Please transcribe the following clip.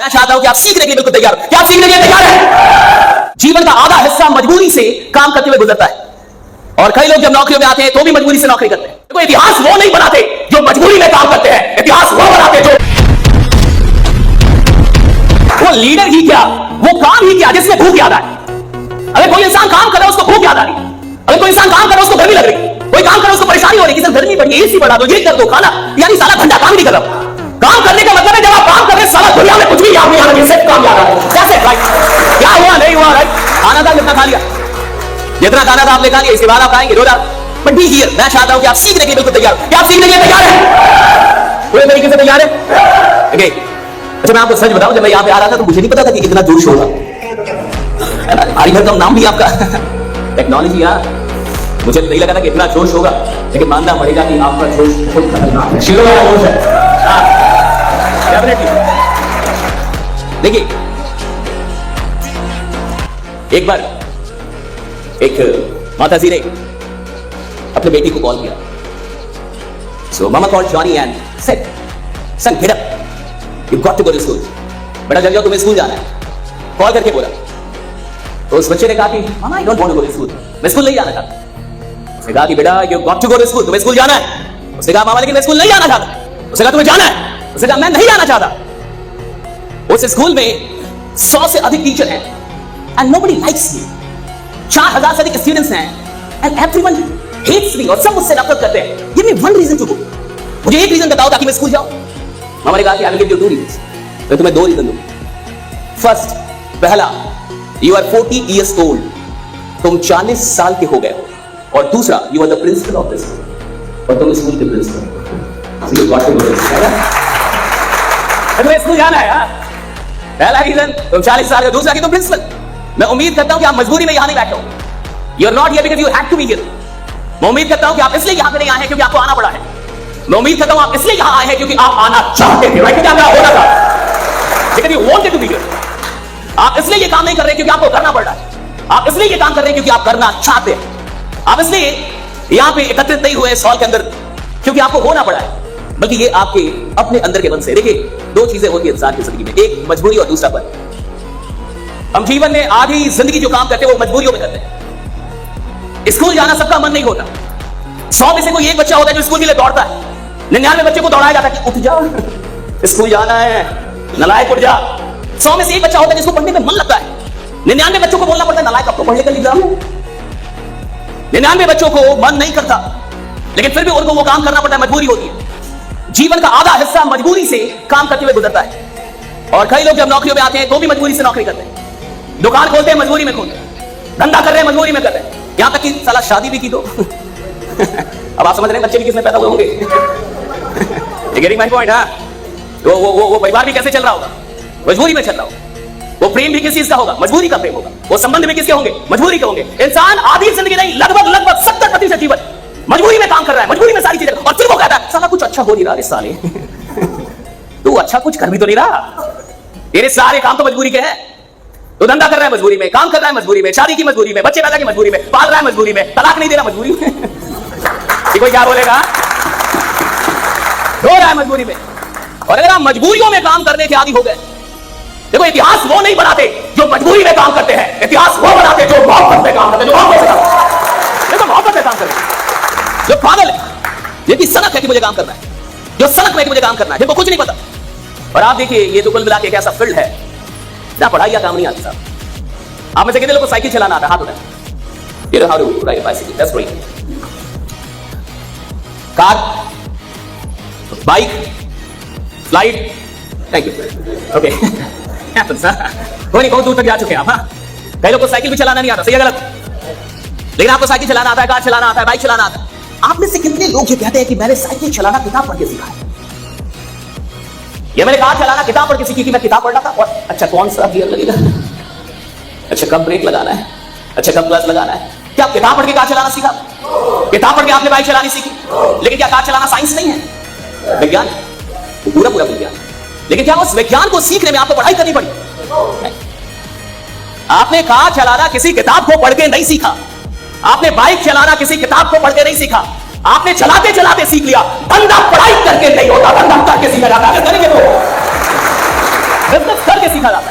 मैं चाहता हूं कि आप सीखने के लिए बिल्कुल तैयार हो। क्या आप सीखने के लिए तैयार हैं? जीवन का आधा हिस्सा मजबूरी से काम करते हुए गुजरता है, और कई लोग जब नौकरियों में आते हैं तो भी मजबूरी से नौकरी करते हैं। देखो, इतिहास वो नहीं बनाते जो मजबूरी में काम करते हैं, इतिहास वो बनाते जो वो लीडर ही क्या, वो काम ही क्या जिसमें भूख याद आए। अगर कोई इंसान काम कर रहा है उसको भूख याद आ रही, अगर कोई इंसान काम कर रहा है उसको गर्मी लग रही, कोई काम कर रहा है उसको परेशानी हो रही, किसी गर्मी पड़ी है, एसी बढ़ा दो, ये कर दो, खाना, यानी साला धंधा काम नहीं कर रहा। काम करने का मतलब है जब आप काम कर रहे हैं साला दुनिया में कुछ भी याद नहीं आ रहा, सिर्फ काम याद आ रहा है। कैसे राइट? क्या हुआ नहीं हुआ राइट? खाना था जितना खा लिया, जितना खाना था आपने खा लिया, इसके बाद आप आएंगे रोजा। बट बी हियर, मैं चाहता हूं कि आप सीखने के लिए बिल्कुल तैयार हो। क्या आप सीखने के लिए तैयार हैं? पूरे तरीके से तैयार है? ओके, अच्छा मैं आपको सच बताऊं, जब मैं यहां पे आ रहा था तो मुझे नहीं पता था कि इतना जोश होगा। हमारी घर का नाम भी आपका टेक्नोलॉजी यार, मुझे नहीं लगा था कि इतना जोश होगा, लेकिन मानना पड़ेगा कि आपका जोश बहुत खतरनाक है, शिरों का जोश है। देखिए, एक बार एक माता जी ने अपने बेटी को कॉल किया। So mama called Johnny and said, son get up, you got to go to school. बेटा जल्दी जाओ, तुम्हें स्कूल जाना है। कॉल करके बोला तो उस बच्चे ने कहा कि mama I don't want to go to school, मैं स्कूल नहीं जाना चाहता। उसने कहा कि बेटा you got to go to school, तुम्हें स्कूल जाना है। उसने कहा मामा लेकिन मैं स्कूल नहीं जाना चाहता। उसने कहा तुम्हें जाना है। उसने कहा मैं नहीं जाना चाहता। उस स्कूल में 100 से अधिक टीचर हैं एंड नोबडी लाइक्स मी। 4000 से अधिक स्टूडेंट्स हैं एंड एवरीवन हेट्स मी, और सब मुझसे नफरत करते हैं। Give me one reason to go, मुझे एक रीजन बताओ ताकि मैं स्कूल जाऊं। मामा ने कहा कि I will give you 2 reasons, मैं तुम्हें 2 रीजन दूंगा। फर्स्ट, पहला, यू आर 40 इयर्स ओल्ड, तुम 40 साल के हो गए हो। और दूसरा, you are the principal of this school, और तुम स्कूल के प्रिंसिपल हो। तुम्हें स्कूल जाना है यार, पहला रीजन तुम 40 साल के, दूसरा कि तुम प्रिंसिपल। मैं उम्मीद करता हूं कि आप मजबूरी में यहां नहीं बैठे हो। You are not here because you had to be here. मैं उम्मीद करता हूं कि आप इसलिए यहां पे नहीं आए हैं क्योंकि आपको आना पड़ा है। मैं उम्मीद करता हूं आप इसलिए यहां आए हैं क्योंकि आप आना चाहते थे, राइट? क्या होना था, लेकिन you wanted to be here. आप इसलिए ये काम नहीं कर रहे क्योंकि आपको करना पड़ रहा है, आप इसलिए ये काम कर रहे हैं क्योंकि आप करना चाहते हैं। आप इसलिए यहां पे एकत्रित नहीं हुए इस हॉल के अंदर क्योंकि आपको होना पड़ा है, बल्कि ये आपके अपने अंदर के मन से। देखिए, 2 चीजें होती है इंसान की जिंदगी में, एक मजबूरी और दूसरा पन। हम जीवन में आधी जिंदगी जो काम करते हैं वो मजबूरियों में करते हैं। स्कूल जाना सबका मन नहीं होता। 100 में से कोई एक बच्चा होता है जो स्कूल के लिए दौड़ता है। 99 बच्चे को दौड़ाया जाता है कि उठ जा, स्कूल जाना है, नलायक उठ जा। 100 में से एक बच्चा होता है जिसको पढ़ने में मन लगता है। 99 बच्चों को बोलना पड़ता है नलायक, अब तो पढ़ने का एग्जाम है। 99 बच्चों को मन नहीं करता, लेकिन फिर भी उनको वो काम करना पड़ता है, मजबूरी होती है। जीवन का आधा हिस्सा मजबूरी से काम करते हुए गुजरता है, और कई लोग जब नौकरियों में आते हैं तो भी मजबूरी से नौकरी करते हैं। दुकान खोलते हैं मजबूरी में खोलते हैं, धंधा कर रहे हैं मजबूरी में कर रहे हैं, यहां तक कि साला शादी भी की दो। अब आप समझ रहे हैं बच्चे भी किसमें पैदा हुए होंगे। Getting my point? हाँ, वो परिवार भी कैसे चल रहा होगा, मजबूरी में चल रहा होगा। वो प्रेम भी किस चीज का होगा, मजबूरी का प्रेम होगा। वो संबंध भी किसके होंगे, मजबूरी के होंगे। इंसान आधी जिंदगी नहीं, लगभग 70% जीवन मजबूरी में काम कर रहा है, मजबूरी में सारी चीजें, और फिर वो कहता है साला कुछ अच्छा हो नहीं रहा इस साले। तू अच्छा कुछ कर भी तो नहीं रहा, तेरे सारे काम तो मजबूरी के हैं। तो धंधा कर रहा है मजबूरी में, काम कर रहा है मजबूरी में, शादी की मजबूरी में, बच्चे पैदा की मजबूरी में, पाल रहा है मजबूरी में, तलाक नहीं दे रहा मजबूरी में। कोई क्या बोलेगा? रो रहा है मजबूरी में। और अगर आप मजबूरियों में काम करने के आदी हो गए, देखो इतिहास वो नहीं बनाते जो मजबूरी में काम करते हैं, इतिहास वो बनाते जो मोहब्बत में काम करते हैं, जो मोहब्बत से काम करते हैं। देखो मोहब्बत में काम करते हैं, जो पागल है, जिनकी सनक है कि मुझे काम करना है, जो सनक में कि मुझे काम करना है, जिनको कुछ नहीं पता। और आप देखिए, ये तो कुल मिला के एक ऐसा फील्ड है ना, पढ़ाई या काम नहीं आती साहब। आप में से कितने लोगों को साइकिल चलाना आता है? हाथ उठाएं। You know how to ride a bicycle. That's great. Car, bike, flight, thank you. Okay, कोई नहीं, बहुत दूर तक जा चुके हैं आप। हाँ, कई लोगों को साइकिल भी चलाना नहीं आता, सही है गलत? लेकिन आपको साइकिल चलाना आता है, कार चलाना आता है, बाइक चलाना आता है। आप में से कितने लोग ये कहते हैं कि मैंने साइकिल चलाना किताब पढ़ के सीखा है, या मैंने कार चलाना किताब पढ़ के सीखी कि मैं किताब पढ़ रहा था, और अच्छा कौन सा गियर लगेगा, अच्छा कब ब्रेक लगाना है, अच्छा कब क्लच लगाना है। क्या आप किताब पढ़ के कार चलाना सीखा? किताब पढ़ के आपने बाइक चलानी सीखी? लेकिन क्या कार चलाना साइंस नहीं है, विज्ञान, पूरा विज्ञान। लेकिन क्या उस विज्ञान को सीखने में आपको पढ़ाई करनी पड़ी? आपने कार चलाना किसी किताब को पढ़ के नहीं सीखा, आपने बाइक चलाना किसी किताब को पढ़ के नहीं सीखा, आपने चलाते चलाते सीख लिया। धंधा पढ़ाई करके नहीं होता, धंधा करके सीखा जाता है। बिजनेस सीखा जाता है।